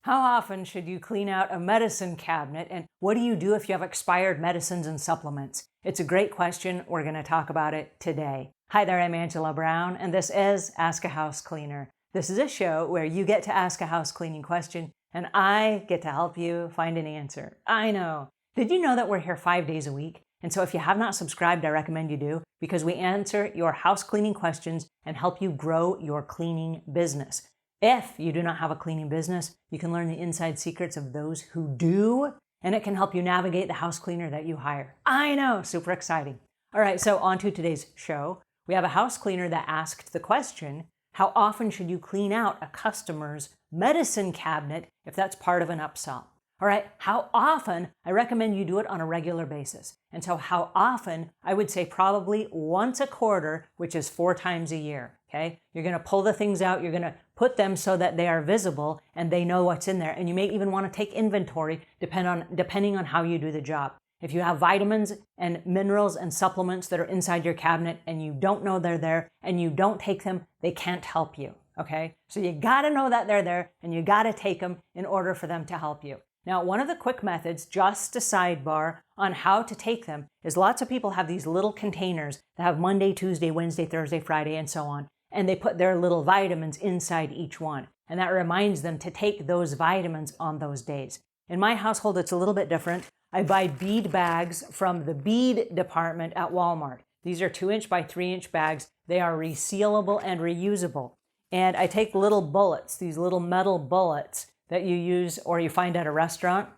How often should you clean out a medicine cabinet, and what do you do if you have expired medicines and supplements? It's a great question. We're going to talk about it today. Hi there, I'm Angela Brown, and this is Ask a House Cleaner. This is a show where you get to ask a house cleaning question, and I get to help you find an answer. I know. Did you know that we're here 5 days a week? And so if you have not subscribed, I recommend you do, because we answer your house cleaning questions and help you grow your cleaning business. If you do not have a cleaning business, you can learn the inside secrets of those who do, and it can help you navigate the house cleaner that you hire. I know, super exciting. All right, so on to today's show. We have a house cleaner that asked the question, how often should you clean out a customer's medicine cabinet if that's part of an upsell? All right, how often? I recommend you do it on a regular basis. And so how often? I would say probably once a quarter, which is 4 times a year, okay? You're gonna pull the things out, you're gonna put them so that they are visible and they know what's in there. And you may even wanna take inventory depending on how you do the job. If you have vitamins and minerals and supplements that are inside your cabinet and you don't know they're there and you don't take them, they can't help you, okay? So you gotta know that they're there and you gotta take them in order for them to help you. Now, one of the quick methods, just a sidebar on how to take them, is lots of people have these little containers that have Monday, Tuesday, Wednesday, Thursday, Friday, and so on. And they put their little vitamins inside each one. And that reminds them to take those vitamins on those days. In my household, it's a little bit different. I buy bead bags from the bead department at Walmart. These are 2-inch by 3-inch bags. They are resealable and reusable. And I take little bullets, these little metal bullets, that you use or you find at a restaurant.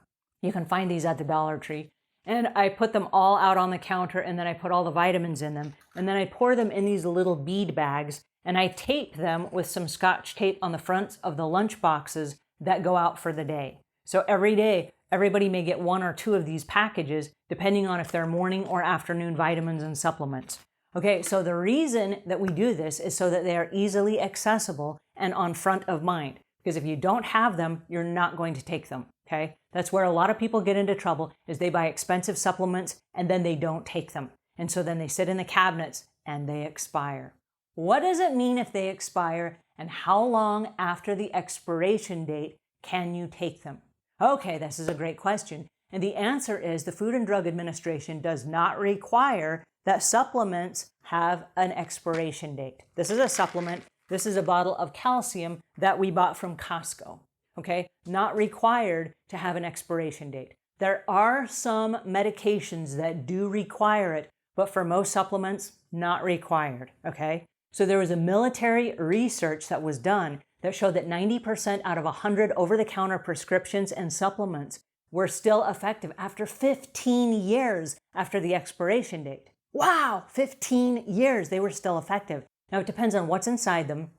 You can find these at the Dollar Tree. And I put them all out on the counter and then I put all the vitamins in them. And then I pour them in these little bead bags and I tape them with some Scotch tape on the fronts of the lunch boxes that go out for the day. So every day, everybody may get 1 or 2 of these packages depending on if they're morning or afternoon vitamins and supplements. Okay, so the reason that we do this is so that they are easily accessible and on front of mind. Because if you don't have them, you're not going to take them, okay? That's where a lot of people get into trouble, is they buy expensive supplements and then they don't take them. And so then they sit in the cabinets and they expire. What does it mean if they expire, and how long after the expiration date can you take them? Okay, this is a great question. And the answer is the Food and Drug Administration does not require that supplements have an expiration date. This is a supplement. This is a bottle of calcium that we bought from Costco, okay? Not required to have an expiration date. There are some medications that do require it, but for most supplements, not required, okay? So there was a military research that was done that showed that 90% out of 100 over-the-counter prescriptions and supplements were still effective after 15 years after the expiration date. Wow, 15 years they were still effective. Now, it depends on what's inside them,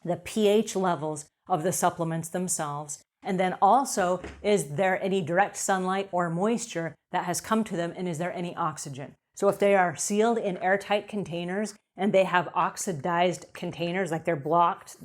the pH levels of the supplements themselves, and then also, is there any direct sunlight or moisture that has come to them, and is there any oxygen? So if they are sealed in airtight containers and they have oxidized containers, like they're blocked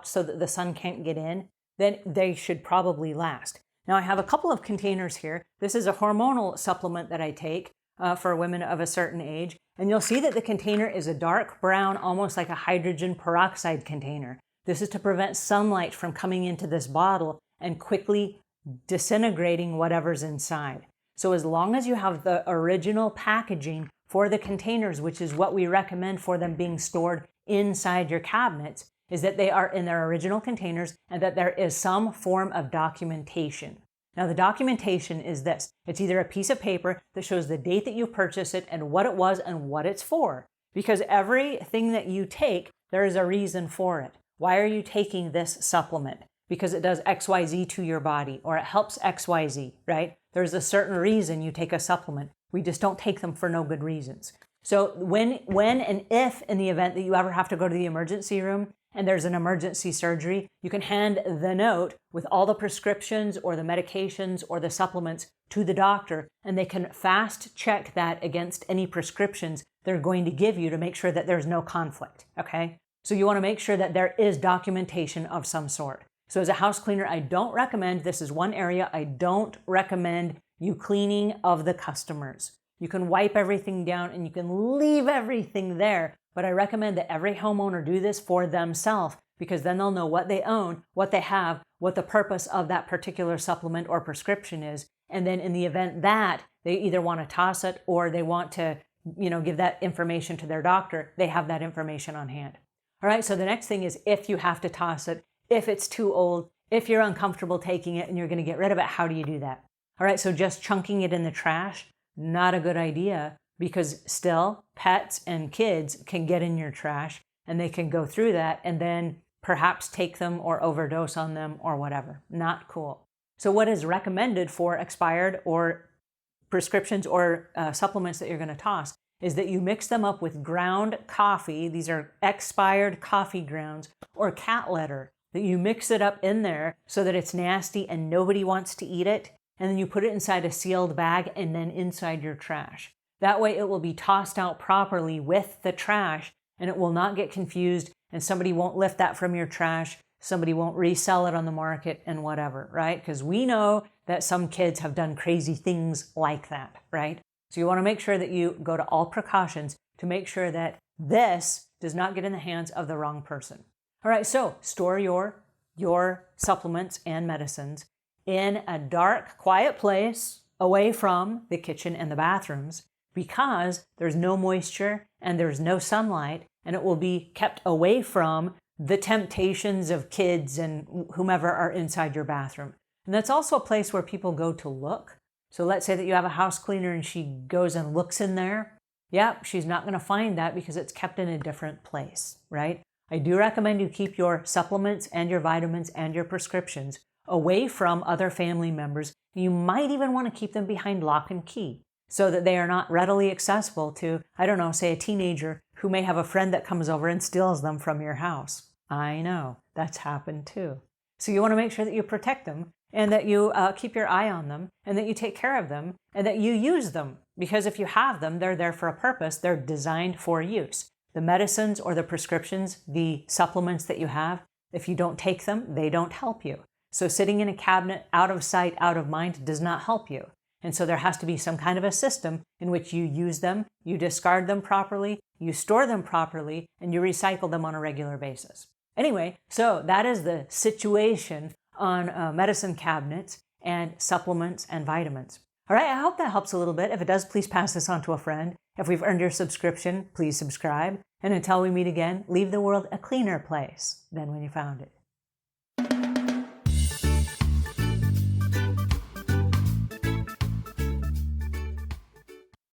so that the sun can't get in, then they should probably last. Now, I have a couple of containers here. This is a hormonal supplement that I take for women of a certain age. And you'll see that the container is a dark brown, almost like a hydrogen peroxide container. This is to prevent sunlight from coming into this bottle and quickly disintegrating whatever's inside. So as long as you have the original packaging for the containers, which is what we recommend for them being stored inside your cabinets, is that they are in their original containers and that there is some form of documentation. Now, the documentation is this. It's either a piece of paper that shows the date that you purchased it and what it was and what it's for. Because everything that you take, there is a reason for it. Why are you taking this supplement? Because it does XYZ to your body, or it helps XYZ, right? There's a certain reason you take a supplement. We just don't take them for no good reasons. So when and if in the event that you ever have to go to the emergency room and there's an emergency surgery, you can hand the note with all the prescriptions or the medications or the supplements to the doctor, and they can fast check that against any prescriptions they're going to give you to make sure that there's no conflict, okay? So you want to make sure that there is documentation of some sort. So as a house cleaner, I don't recommend, this is one area I don't recommend you cleaning of the customers. You can wipe everything down and you can leave everything there, but I recommend that every homeowner do this for themselves because then they'll know what they own, what they have, what the purpose of that particular supplement or prescription is. And then in the event that they either want to toss it or they want to, give that information to their doctor, they have that information on hand. All right, so the next thing is if you have to toss it, if it's too old, if you're uncomfortable taking it and you're going to get rid of it, how do you do that? All right, so just chunking it in the trash, not a good idea, because still pets and kids can get in your trash and they can go through that and then perhaps take them or overdose on them or whatever. Not cool. So what is recommended for expired or prescriptions or supplements that you're going to toss is that you mix them up with ground coffee. These are expired coffee grounds or cat litter, that you mix it up in there so that it's nasty and nobody wants to eat it. And then you put it inside a sealed bag and then inside your trash. That way it will be tossed out properly with the trash and it will not get confused and somebody won't lift that from your trash. Somebody won't resell it on the market and whatever, right? Because we know that some kids have done crazy things like that, right? So you want to make sure that you go to all precautions to make sure that this does not get in the hands of the wrong person. All right, so store your supplements and medicines in a dark, quiet place away from the kitchen and the bathrooms because there's no moisture and there's no sunlight and it will be kept away from the temptations of kids and whomever are inside your bathroom. And that's also a place where people go to look. So let's say that you have a house cleaner and she goes and looks in there. Yeah, she's not going to find that because it's kept in a different place, right? I do recommend you keep your supplements and your vitamins and your prescriptions away from other family members. You might even want to keep them behind lock and key so that they are not readily accessible to, say a teenager who may have a friend that comes over and steals them from your house. I know, that's happened too. So you want to make sure that you protect them and that you keep your eye on them and that you take care of them and that you use them. Because if you have them, they're there for a purpose. They're designed for use. The medicines or the prescriptions, the supplements that you have, if you don't take them, they don't help you. So sitting in a cabinet out of sight, out of mind does not help you. And so there has to be some kind of a system in which you use them, you discard them properly, you store them properly, and you recycle them on a regular basis. Anyway, so that is the situation on medicine cabinets and supplements and vitamins. All right, I hope that helps a little bit. If it does, please pass this on to a friend. If we've earned your subscription, please subscribe. And until we meet again, leave the world a cleaner place than when you found it.